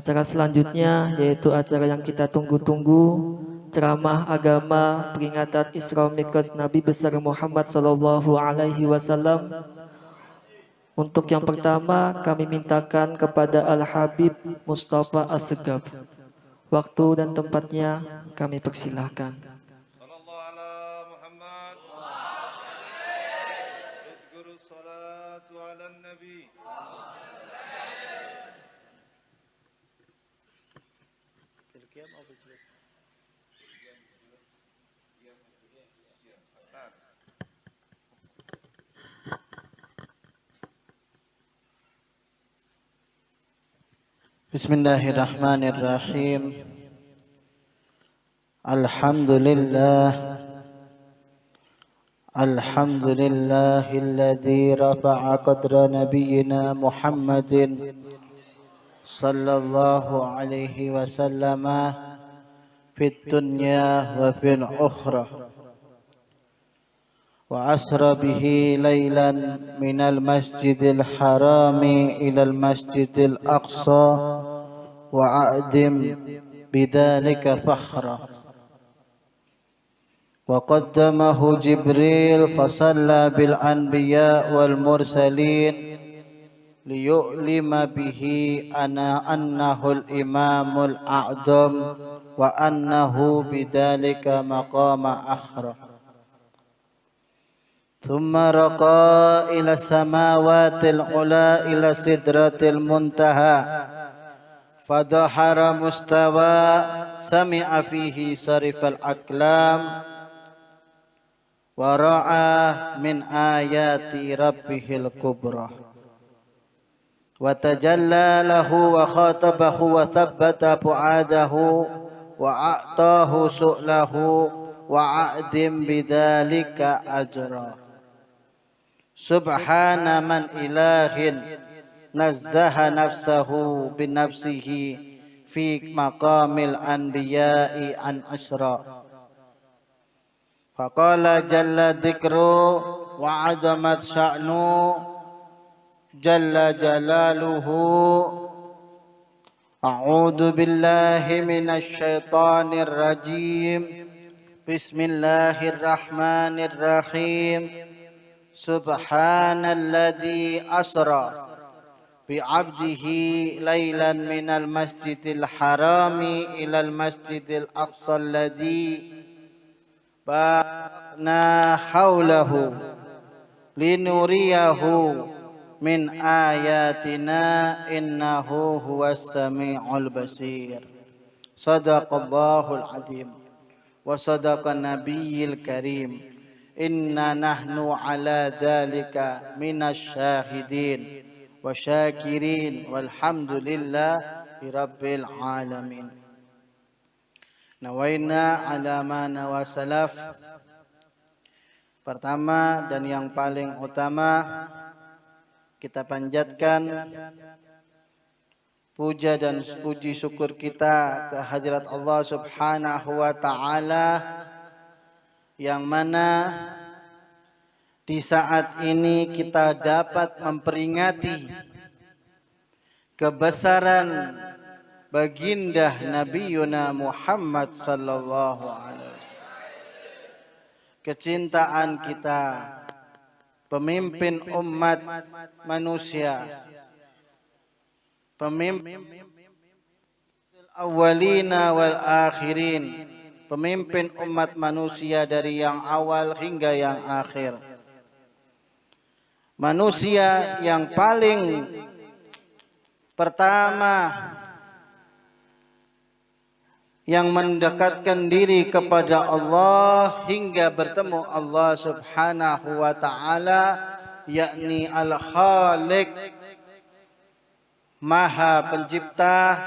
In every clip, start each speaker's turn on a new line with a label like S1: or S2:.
S1: Acara selanjutnya yaitu acara yang kita tunggu-tunggu, ceramah agama peringatan Isra Mi'raj Nabi besar Muhammad sallallahu alaihi wasallam. Untuk yang pertama kami mintakan kepada Al-Habib Mustafa Assegaf. Waktu dan tempatnya kami persilahkan.
S2: Bismillahirrahmanirrahim. Alhamdulillah. Alhamdulillahilladzi rafa'a qadra nabiyyina Muhammadin sallallahu alaihi wasallam fid dunya wa fil ukhra. وأسرى به ليلا من المسجد الحرام إلى المسجد الأقصى وأعدم بذلك فخرا وقدمه جبريل فصلى بالأنبياء والمرسلين ليؤلم به أنه الإمام الأعظم وأنه بذلك مقام أخرى ثم رقى إلى السماوات العلى إلى سدرة المنتهى فظهر مستوى سمع فيه صرف الأقلام ورأى من آيات ربه الكبرى وتجلى له وخاطبه وثبت فؤاده وأعطاه سؤله وأعدم بذلك أجرا سبحان من إله نزه نفسه بنفسه في مقام الأنبياء عن أشرا فقال جل ذكره وعظمت شأنه جل جلاله أعوذ بالله من الشيطان الرجيم بسم الله الرحمن الرحيم سبحان الذي أسرى بعبده ليلا من المسجد الحرام إلى المسجد الأقصى الذي باركنا حوله لنريه من آياتنا إنه هو السميع البصير صدق الله العظيم وصدق النبي الكريم إنا نحن على ذلك من الشاهدين وشاكرين والحمد لله رب العالمين نوينا على ما نوى سلف. Pertama dan yang paling utama kita panjatkan puja dan puji syukur kita ke hadirat Allah Subhanahu wa taala yang mana di saat ini kita dapat memperingati kebesaran baginda Nabiuna Muhammad sallallahu alaihi wasallam. Kecintaan kita, pemimpin umat manusia, pemimpin awalina wal akhirin, pemimpin umat manusia dari yang awal hingga yang akhir. Manusia yang paling pertama yang mendekatkan diri kepada Allah hingga bertemu Allah Subhanahu wa taala, yakni Al-Khaliq, Maha Pencipta,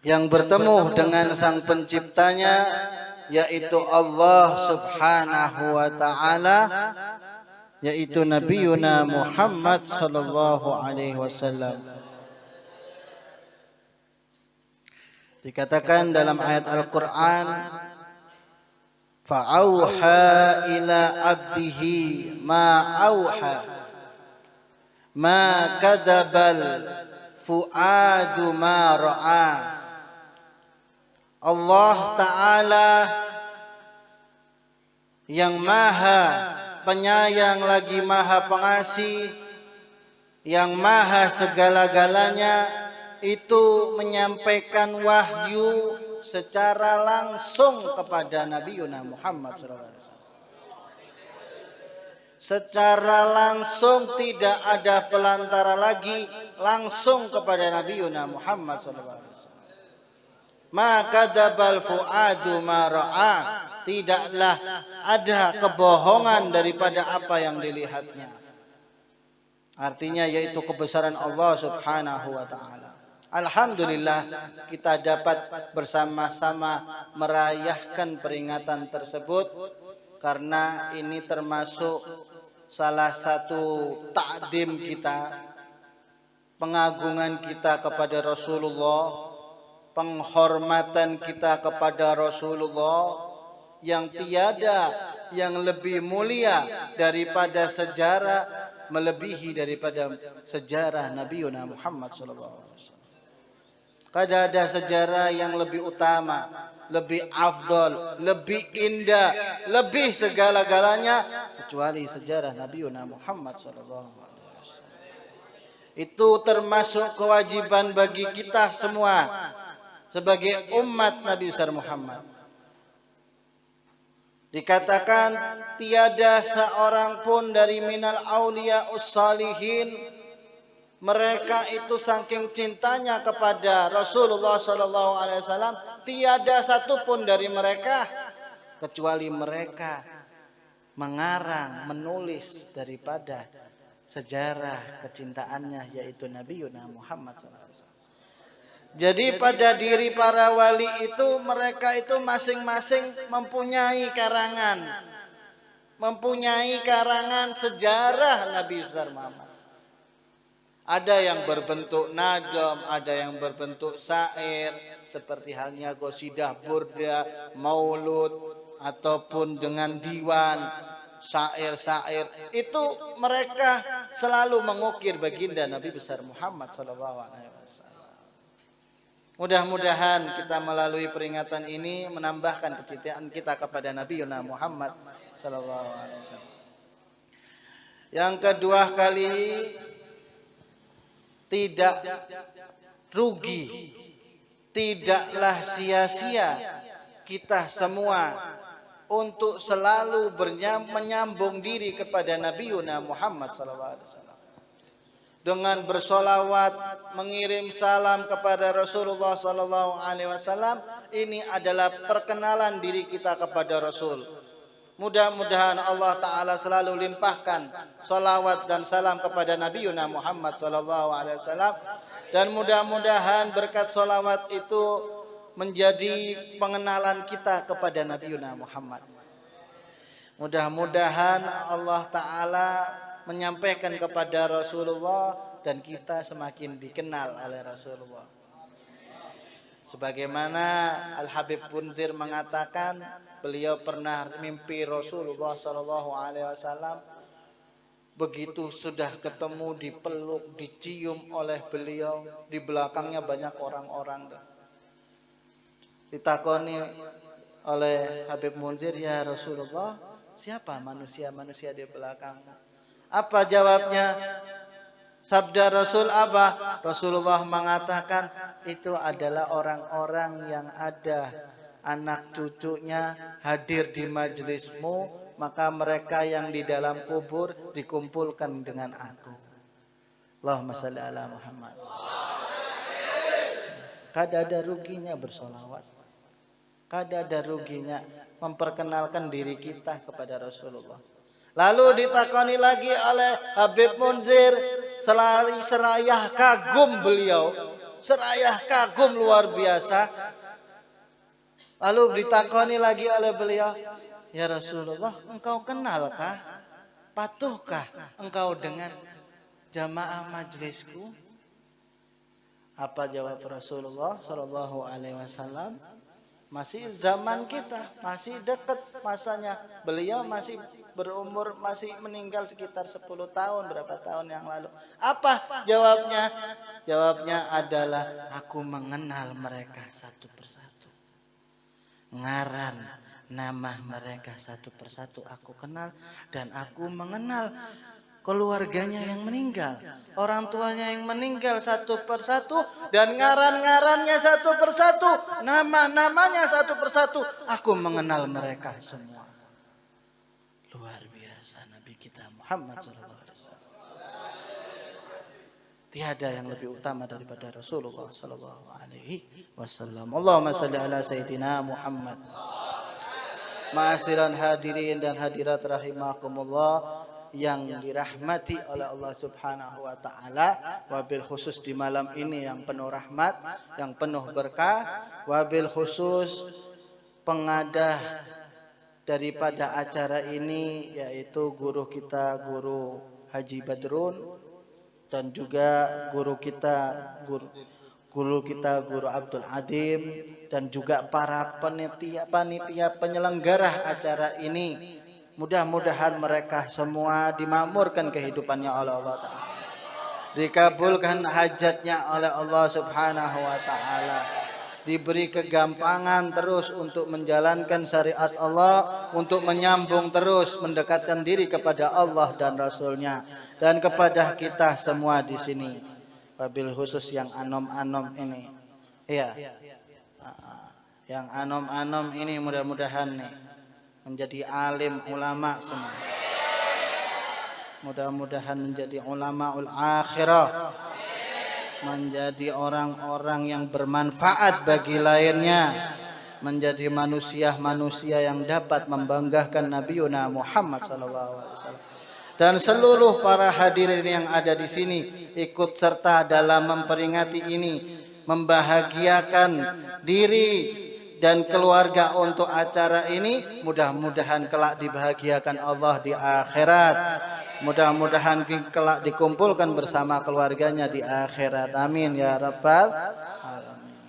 S2: yang bertemu dengan sang penciptanya, yaitu Allah Subhanahu wa taala, yaitu Nabiuna Muhammad sallallahu alaihi wasallam. Dikatakan dalam ayat Al-Quran, fa'auha ila abdihi ma auha ma kadabal fuadu ma ra'a. Allah Ta'ala yang maha penyayang lagi maha pengasih, yang maha segala-galanya, itu menyampaikan wahyu secara langsung kepada Nabi Muhammad SAW. Secara langsung, tidak ada pelantara lagi, langsung kepada Nabi Muhammad SAW. Maka dabal fuadu ma ra'a, tidaklah ada kebohongan daripada apa yang dilihatnya. Artinya yaitu kebesaran Allah Subhanahu wa taala. Alhamdulillah kita dapat bersama-sama merayakan peringatan tersebut, karena ini termasuk salah satu takdim kita, pengagungan kita kepada Rasulullah, penghormatan kita kepada Rasulullah, yang tiada yang lebih mulia daripada sejarah, melebihi daripada sejarah Nabi Muhammad SAW. Kada ada sejarah yang lebih utama, lebih afdal, lebih indah, lebih segala-galanya kecuali sejarah Nabi Muhammad SAW. Itu termasuk kewajiban bagi kita semua sebagai umat Nabi besar Muhammad. Dikatakan tiada seorang pun dari minal auliya ussalihin, mereka itu saking cintanya kepada Rasulullah SAW, tiada satu pun dari mereka kecuali mereka mengarang, menulis daripada sejarah kecintaannya, yaitu Nabi Muhammad SAW. Jadi pada diri para wali itu, mereka itu masing-masing mempunyai karangan sejarah Nabi besar Muhammad. Ada yang berbentuk nadam, ada yang berbentuk syair, seperti halnya qasidah, burda, maulud, ataupun dengan diwan, syair-syair. Itu mereka selalu mengukir baginda Nabi besar Muhammad SAW. Mudah-mudahan kita melalui peringatan ini menambahkan kecintaan kita kepada Nabi Muhammad SAW. Yang kedua kali, tidak rugi, tidaklah sia-sia kita semua untuk selalu menyambung diri kepada Nabi Muhammad SAW. Dengan bersolawat, mengirim salam kepada Rasulullah SAW. Ini adalah perkenalan diri kita kepada Rasul. Mudah-mudahan Allah Ta'ala selalu limpahkan solawat dan salam kepada Nabi Muhammad SAW. Dan mudah-mudahan berkat solawat itu menjadi pengenalan kita kepada Nabi Muhammad. Mudah-mudahan Allah Ta'ala menyampaikan kepada Rasulullah dan kita semakin dikenal oleh Rasulullah. Sebagaimana Al-Habib Munzir mengatakan, beliau pernah mimpi Rasulullah SAW. Begitu sudah ketemu, dipeluk, dicium oleh beliau, di belakangnya banyak orang-orang. Ditakoni oleh Habib Munzir, ya Rasulullah, siapa manusia-manusia di belakangnya? Apa jawabnya? Sabda Rasul apa? Rasulullah mengatakan, itu adalah orang-orang yang ada anak cucunya hadir di majelismu, maka mereka yang di dalam kubur dikumpulkan dengan aku. Allahumma salli ala Muhammad. Kada ada ruginya bersolawat, kada ada ruginya memperkenalkan diri kita kepada Rasulullah. Lalu ditakoni lagi oleh Habib Munzir, serayah kagum beliau, serayah kagum luar biasa. Lalu ditakoni lagi oleh beliau, ya Rasulullah, engkau kenalkah, patuhkah engkau dengan jamaah majlisku? Apa jawab Rasulullah Shallallahu Alaihi Wasallam? Masih zaman kita, masih dekat masanya. Beliau masih berumur, masih meninggal sekitar 10 tahun, berapa tahun yang lalu. Apa jawabnya? Jawabnya adalah aku mengenal mereka satu persatu. Ngaran nama mereka satu persatu aku kenal, dan aku mengenal keluarganya yang meninggal, orang tuanya yang meninggal satu persatu, dan ngaran-ngarannya satu persatu, nama-namanya satu persatu. Aku mengenal mereka semua. Luar biasa Nabi kita Muhammad SAW. Tiada yang lebih utama daripada Rasulullah SAW. Allahumma salli ala Sayyidina Muhammad. Ma'asyiral hadirin dan hadirat rahimakumullah yang dirahmati oleh Allah Subhanahu wa taala, wabil khusus di malam ini yang penuh rahmat, yang penuh berkah, wabil khusus pengadah daripada acara ini yaitu guru kita, Guru Haji Badrun, dan juga guru Guru Abdul Adim, dan juga para panitia penyelenggara acara ini. Mudah-mudahan mereka semua dimakmurkan kehidupannya oleh Allah Ta'ala, dikabulkan hajatnya oleh Allah Subhanahu wa Ta'ala, diberi kegampangan terus untuk menjalankan syariat Allah, untuk menyambung terus mendekatkan diri kepada Allah dan Rasulnya, dan kepada kita semua di sini, wabil khusus yang anom-anom ini, ya, yang anom-anom ini mudah-mudahan nih menjadi alim ulama semua. Mudah-mudahan menjadi ulamaul akhirah, menjadi orang-orang yang bermanfaat bagi lainnya, menjadi manusia-manusia yang dapat membanggakan Nabiuna Muhammad SAW. Dan seluruh para hadirin yang ada di sini ikut serta dalam memperingati ini, membahagiakan diri dan keluarga untuk acara ini. Mudah-mudahan kelak dibahagiakan Allah di akhirat. Mudah-mudahan kelak dikumpulkan bersama keluarganya di akhirat. Amin ya rabbal alamin.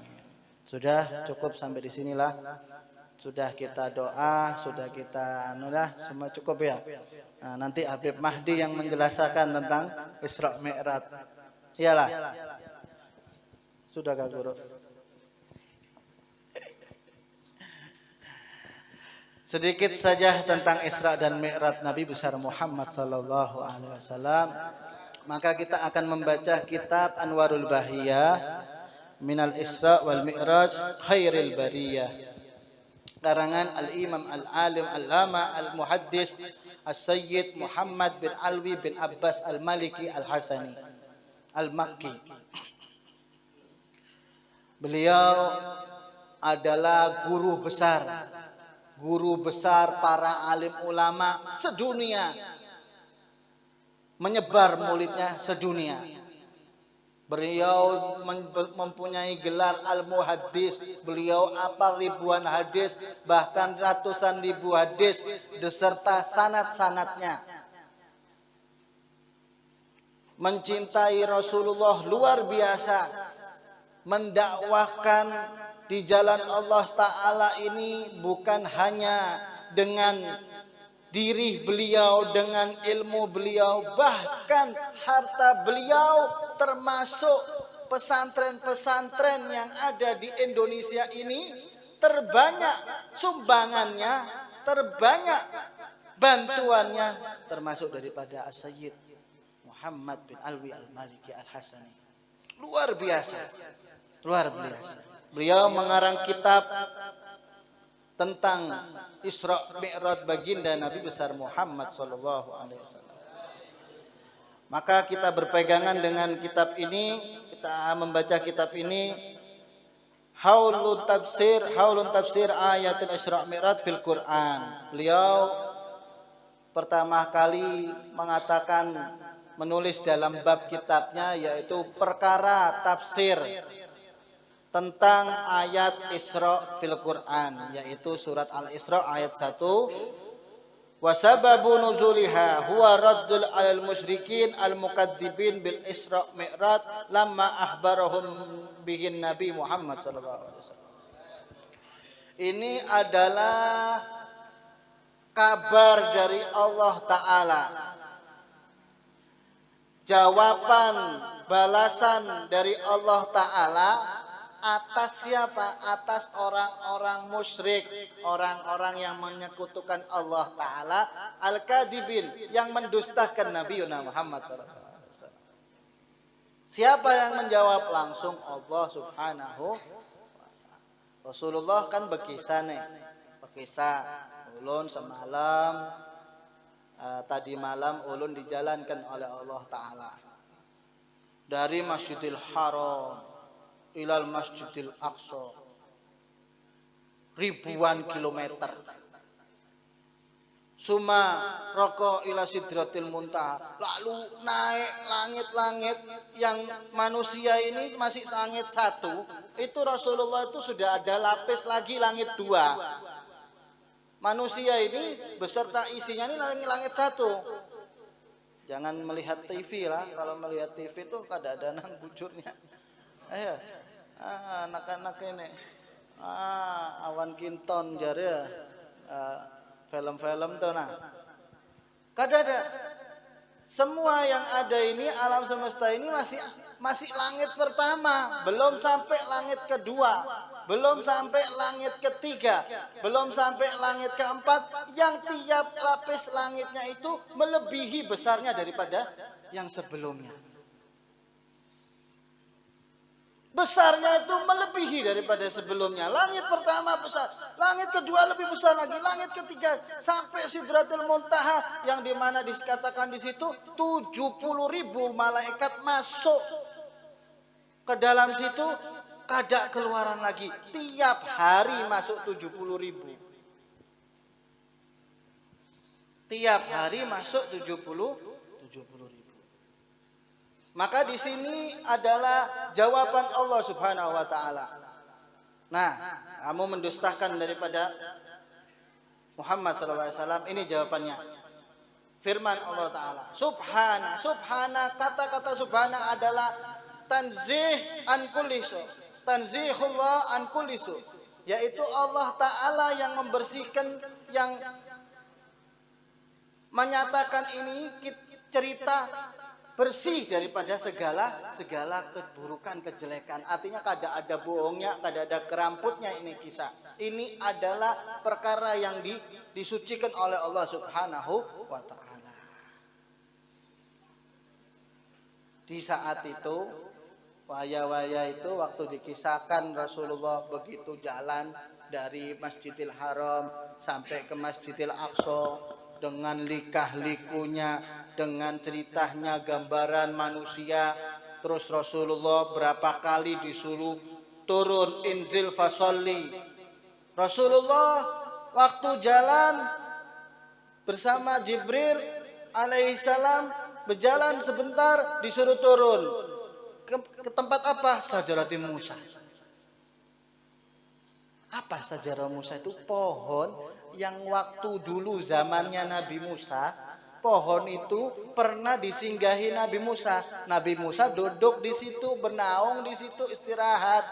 S2: Sudah cukup sampai di sinilah. Sudah kita doa, sudah kita semua cukup ya. Nah, nanti Habib Mahdi yang menjelaskan tentang Isra Mi'raj. Iyalah. Sudah Kak Guru. Sedikit saja tentang Isra dan Mi'raj Nabi besar Muhammad sallallahu alaihi wasallam. Maka kita akan membaca kitab Anwarul Bahiyah Minal Isra wal Mi'raj Khairil Bariyah, karangan Al-Imam Al-Alim Al-Lama Al-Muhaddis As-Sayyid Muhammad bin Alwi bin Abbas Al-Maliki Al-Hasani Al-Makki. Beliau adalah guru besar para alim ulama sedunia, menyebar muridnya sedunia. Beliau mempunyai gelar Al-Muhaddis. Beliau apal ribuan hadis, bahkan ratusan ribu hadis beserta sanad-sanadnya. Mencintai Rasulullah luar biasa, mendakwahkan di jalan Allah Ta'ala ini bukan hanya dengan diri beliau, dengan ilmu beliau, bahkan harta beliau, termasuk pesantren-pesantren yang ada di Indonesia ini, terbanyak sumbangannya, terbanyak bantuannya, termasuk daripada As-Sayyid Muhammad bin Alwi Al-Maliki Al-Hasani. Luar biasa, luar biasa. Beliau mengarang kitab tentang Isra Mi'raj baginda Nabi besar Muhammad sallallahu alaihi wasallam. Maka kita berpegangan dengan kitab ini, kita membaca kitab ini, Haulun tafsir ayatul Isra Mi'raj fil Quran. Beliau pertama kali mengatakan, menulis dalam bab kitabnya, yaitu perkara tafsir tentang ayat Isra fil Quran, yaitu surat Al-Isra ayat 1. Wa sababu nuzuliha huwa raddul alal musyrikin al mukadzibin bil Isra Mi'raj lamma akhbarahum bihin Nabi Muhammad sallallahu alaihi wasallam. Ini adalah kabar dari Allah Ta'ala, jawaban balasan dari Allah Ta'ala atas siapa? Atas orang-orang musyrik, orang-orang yang menyekutukan Allah Ta'ala, al-kadibin, yang mendustakan Nabi Muhammad SAW. Siapa yang menjawab? Langsung Allah Subhanahu wa Ta'ala. Rasulullah kan berkisah nih, berkisah ulun semalam, tadi malam ulun dijalankan oleh Allah Ta'ala dari Masjidil Haram ilal Masjidil Aqsa, ribuan kilometer. Suma roko ila Sidratil Muntaha, lalu naik langit-langit yang manusia ini masih langit satu, itu Rasulullah itu sudah ada lapis lagi langit dua. Manusia ini beserta isinya ini langit satu. Jangan melihat TV lah, kalau melihat TV itu kadang-kadang bujurnya. Ayo, anak-anak ini, awan kinton jare, film-film tuh nah. Kadang-kadang semua yang ada ini, alam semesta ini masih langit pertama, belum sampai langit kedua, belum sampai langit ketiga, belum sampai langit keempat, yang tiap lapis langitnya itu melebihi besarnya daripada yang sebelumnya. Besarnya itu melebihi daripada sebelumnya. Langit pertama besar, langit kedua lebih besar lagi, langit ketiga sampai Sidratul Muntaha yang dimana dikatakan di situ 70.000 malaikat masuk ke dalam situ, kada keluaran lagi. Tiap hari masuk 70.000. Tiap hari masuk 70.000. Maka di sini adalah jawaban Allah Subhanahu wa Ta'ala. Nah, kamu mendustakan daripada Muhammad sallallahu alaihi wasallam, ini jawabannya. Firman Allah Ta'ala, subhana, kata-kata subhana adalah tanzih an kulli su, tanzihullah an kulli su, yaitu Allah Ta'ala yang membersihkan, yang menyatakan ini cerita bersih daripada segala keburukan, kejelekan. Artinya kada ada bohongnya, kada ada keramputnya ini kisah. Ini adalah perkara yang disucikan oleh Allah Subhanahu wa Ta'ala. Di saat itu, waya-waya itu waktu dikisahkan Rasulullah begitu jalan dari Masjidil Haram sampai ke Masjidil Aqsa, dengan likah-likunya, dengan ceritanya, gambaran manusia. Terus Rasulullah berapa kali disuruh turun, inzil fasolli. Rasulullah waktu jalan bersama Jibril alaihissalam, berjalan sebentar disuruh turun ke tempat apa? Sajaratul Musa. Apa sajarah Musa itu? Pohon yang waktu dulu zamannya Nabi Musa, pohon itu pernah disinggahi Nabi Musa. Nabi Musa duduk di situ, bernaung di situ, istirahat.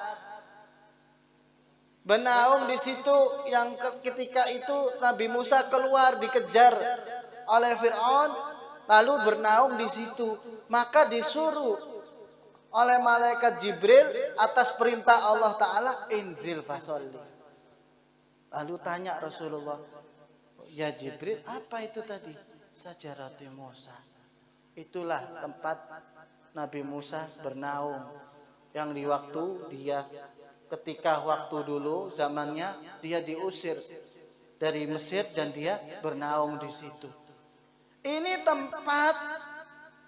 S2: Bernaung di situ, yang ketika itu Nabi Musa keluar dikejar oleh Fir'aun, lalu bernaung di situ. Maka disuruh oleh malaikat Jibril atas perintah Allah Ta'ala, inzil fasolli. Lalu tanya Rasulullah, ya Jibril, apa itu tadi? Sajaratul Musa. Itulah tempat Nabi Musa bernaung, yang di waktu dia, ketika waktu dulu zamannya dia diusir dari Mesir dan dia bernaung di situ. Ini tempat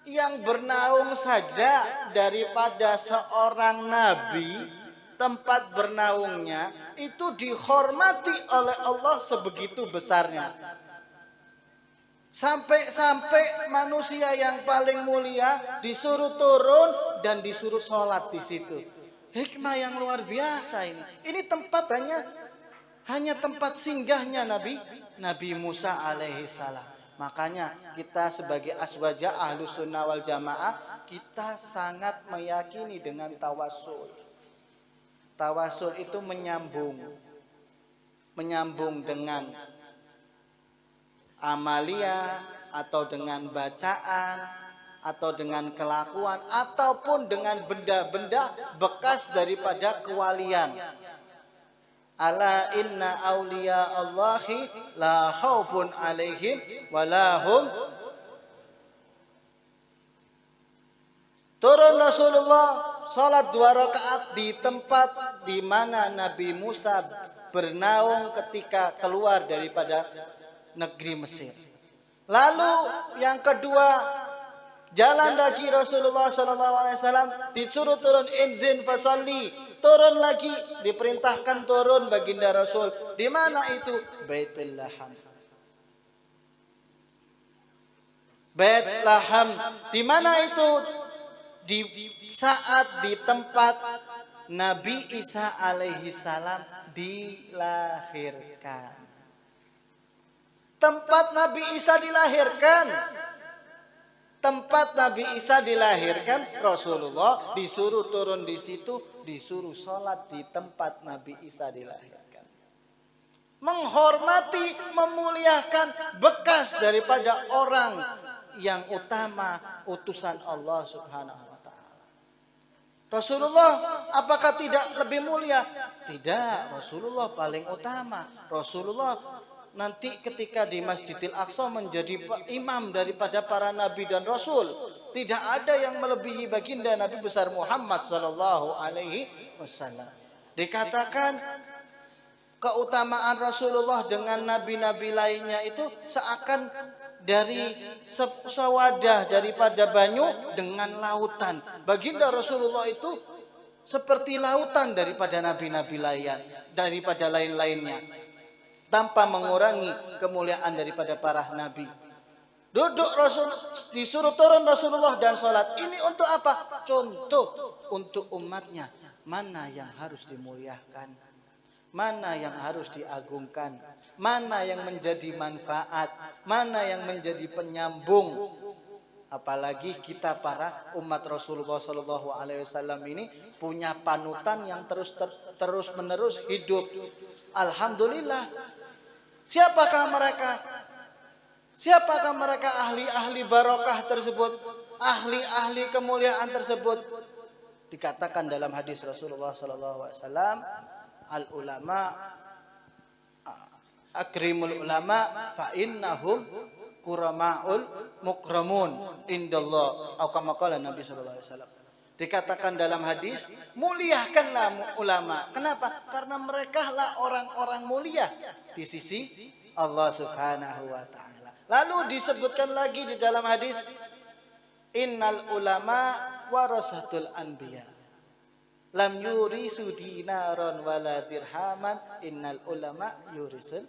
S2: yang bernaung saja daripada seorang nabi, tempat bernaungnya itu dihormati oleh Allah sebegitu besarnya. Sampai manusia yang paling mulia disuruh turun dan disuruh sholat di situ. Hikmah yang luar biasa ini. Ini tempat hanya hanya tempat singgahnya Nabi Musa alaihi salam. Makanya kita sebagai aswaja ahlus sunnah wal jamaah, kita sangat meyakini dengan tawasul. Tawasul itu menyambung dengan amalia, atau dengan bacaan, atau dengan kelakuan, ataupun dengan benda-benda bekas daripada kewalian. Ala inna awliya Allahi la khaufun alaihim walahum. Turun Rasulullah salat 2 rakaat di tempat di mana Nabi Musa bernaung ketika keluar daripada negeri Mesir. Lalu yang kedua, jalan lagi Rasulullah SAW disuruh turun inzin fasalli, turun lagi, diperintahkan turun baginda Rasul. Di mana itu? Baitul Laham. Bait Laham. Di mana itu? Di saat di tempat Nabi Isa alaihi salam dilahirkan. Tempat Nabi Isa dilahirkan. Tempat Nabi Isa dilahirkan, Rasulullah disuruh turun di situ, disuruh sholat di tempat Nabi Isa dilahirkan. Menghormati, memuliakan bekas daripada orang yang utama, utusan Allah Subhanahu wa Ta'ala. Rasulullah apakah tidak lebih mulia? Tidak, Rasulullah paling utama. Rasulullah nanti ketika di Masjidil Aqsa menjadi imam daripada para nabi dan rasul. Tidak ada yang melebihi baginda Nabi besar Muhammad sallallahu alaihi wasallam. Dikatakan keutamaan Rasulullah dengan nabi-nabi lainnya itu seakan dari sewadah daripada banyu dengan lautan. Baginda Rasulullah itu seperti lautan daripada nabi-nabi lain, daripada lain-lainnya, tanpa mengurangi kemuliaan daripada para nabi. Duduk Rasul, disuruh turun Rasulullah dan sholat. Ini untuk apa? Contoh untuk umatnya. Mana yang harus dimuliakan, mana yang harus diagungkan, mana yang menjadi manfaat, mana yang menjadi penyambung. Apalagi kita para umat Rasulullah SAW ini punya panutan yang terus menerus hidup. Alhamdulillah. Siapakah mereka? Siapakah mereka ahli-ahli barokah tersebut? Ahli-ahli kemuliaan tersebut? Dikatakan dalam hadis Rasulullah SAW, al ulama akrimul ulama fa innahum kuramaul mukramun indallah. Atau kama qala Nabi sallallahu alaihi wasallam. Dikatakan dalam hadis, muliakanlah ulama. Kenapa? Karena mereka lah orang-orang mulia di sisi Allah Subhanahu wa taala. Lalu disebutkan lagi di dalam hadis, innal ulama warasatul anbiya. Lam yurisu dinaron wala dirhaman, innal ulama yurisul.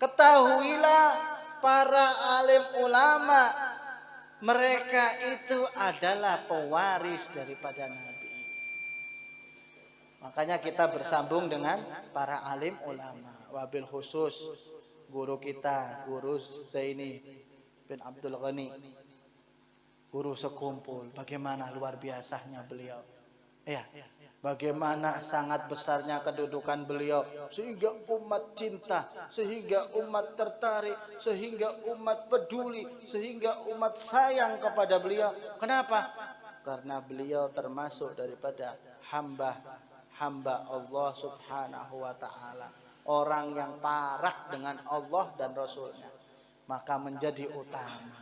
S2: Ketahuilah para alim ulama, mereka itu adalah pewaris daripada Nabi. Makanya kita bersambung dengan para alim ulama. Wabil khusus guru kita, Guru Zaini bin Abdul Ghani, guru sekumpul. Bagaimana luar biasanya beliau. Ya, bagaimana sangat besarnya kedudukan beliau, sehingga umat cinta, sehingga umat tertarik, sehingga umat peduli, sehingga umat sayang kepada beliau. Kenapa? Karena beliau termasuk daripada hamba Allah Subhanahu wa ta'ala, orang yang parah dengan Allah dan Rasulnya, maka menjadi utama.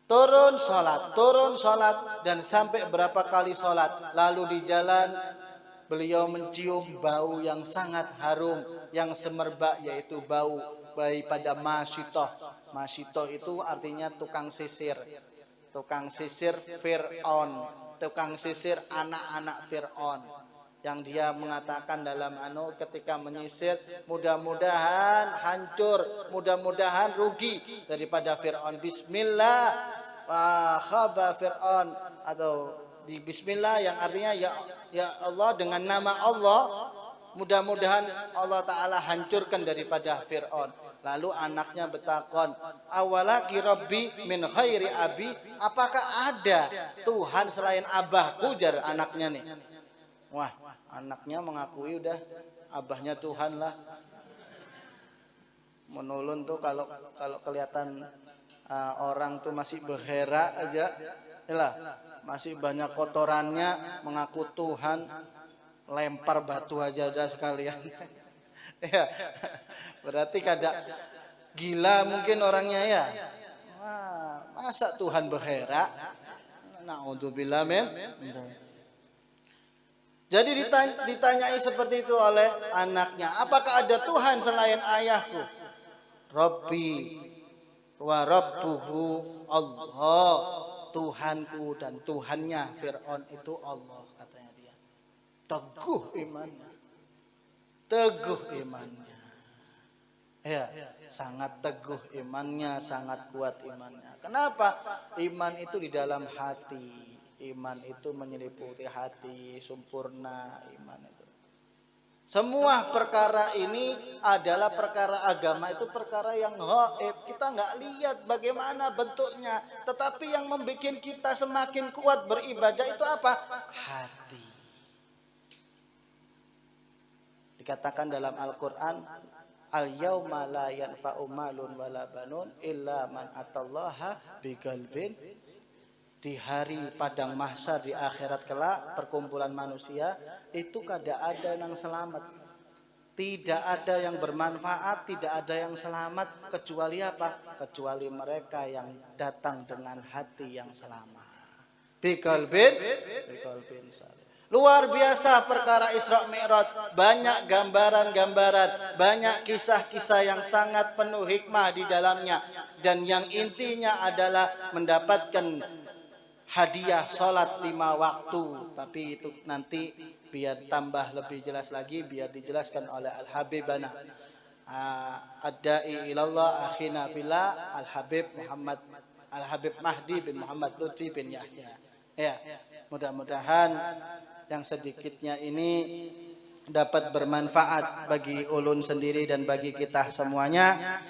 S2: Turun sholat, dan sampai berapa kali sholat. Lalu di jalan beliau mencium bau yang sangat harum, yang semerbak, yaitu bau daripada masyitoh. Masyitoh itu artinya tukang sisir. Tukang sisir Fir'aun, tukang sisir anak-anak Fir'aun. Yang dia mengatakan dalam ketika menyisir, mudah-mudahan hancur, mudah-mudahan rugi daripada Fir'aun. Bismillah wa khaba Fir'aun, atau di bismillah yang artinya ya Allah, dengan nama Allah mudah-mudahan Allah Ta'ala hancurkan daripada Fir'aun. Lalu anaknya bertakon, awalaki rabbi min khairi abi, apakah ada Tuhan selain abahku, jar anaknya nih. Wah, anaknya mengakui udah abahnya Tuhan lah. Menulun tuh kalau kelihatan orang tuh masih berhera aja, lah masih banyak kotorannya, mengaku Tuhan, lempar batu aja udah sekalian. Ya, berarti kada gila mungkin orangnya ya. Wah, masa Tuhan berhera? Naudzubillah min. Jadi ditanyai seperti itu oleh anaknya, apakah ada Tuhan selain ayahku? Rabbi wa rabbuhu Allah, Tuhanku dan Tuhannya Fir'aun itu Allah, katanya dia. Teguh imannya. Teguh imannya. Ya, sangat teguh imannya, sangat kuat imannya. Kenapa? Iman itu di dalam hati. Iman itu menyeliputi hati, sempurna iman itu. Semua perkara ini adalah perkara agama, itu perkara yang gaib. Kita nggak lihat bagaimana bentuknya, tetapi yang membuat kita semakin kuat beribadah itu apa? Hati. Dikatakan dalam Al-Quran, al-yawma la yanfa'u malun wala banun illa man atallaha biqalbin. Di hari padang mahsyar, di akhirat kelak, perkumpulan manusia itu kada ada yang selamat, tidak ada yang bermanfaat, tidak ada yang selamat, kecuali apa? Kecuali mereka yang datang dengan hati yang selamat. Biqalbin salim. Luar biasa perkara Isra Mi'raj, banyak gambaran-gambaran, banyak kisah-kisah yang sangat penuh hikmah di dalamnya, dan yang intinya adalah mendapatkan hadiah sholat 5 waktu. Tapi itu nanti biar tambah lebih jelas lagi, biar dijelaskan oleh Al-Habibana Ad-Da'i ilallah akhina fillah Al-Habib Mahdi bin Muhammad Lutfi bin Yahya. Ya, mudah-mudahan yang sedikitnya ini dapat bermanfaat bagi ulun sendiri dan bagi kita semuanya.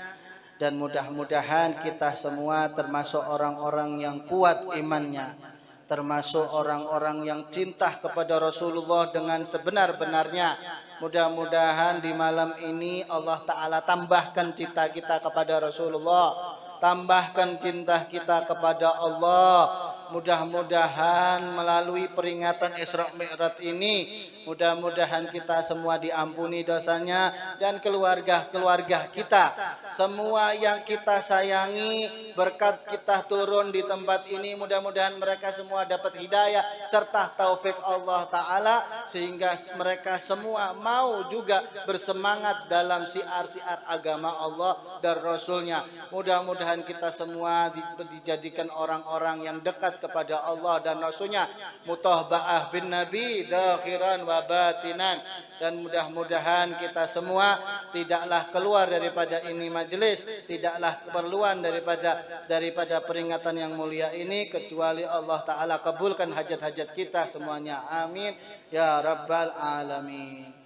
S2: Dan mudah-mudahan kita semua termasuk orang-orang yang kuat imannya, termasuk orang-orang yang cinta kepada Rasulullah dengan sebenar-benarnya. Mudah-mudahan di malam ini Allah Ta'ala tambahkan cinta kita kepada Rasulullah, tambahkan cinta kita kepada Allah. Mudah-mudahan melalui peringatan Isra Mi'raj ini, mudah-mudahan kita semua diampuni dosanya, dan keluarga-keluarga kita semua yang kita sayangi, berkat kita turun di tempat ini, mudah-mudahan mereka semua dapat hidayah serta taufik Allah Ta'ala, sehingga mereka semua mau juga bersemangat dalam syiar-syiar agama Allah dan Rasulnya. Mudah-mudahan kita semua dijadikan orang-orang yang dekat kepada Allah dan Rasulnya, mutahba'ah bin Nabi dakhiran wa batinan. Dan mudah-mudahan kita semua tidaklah keluar daripada ini majelis, tidaklah keperluan daripada peringatan yang mulia ini, kecuali Allah Ta'ala kabulkan hajat-hajat kita semuanya. Amin ya rabbal alamin.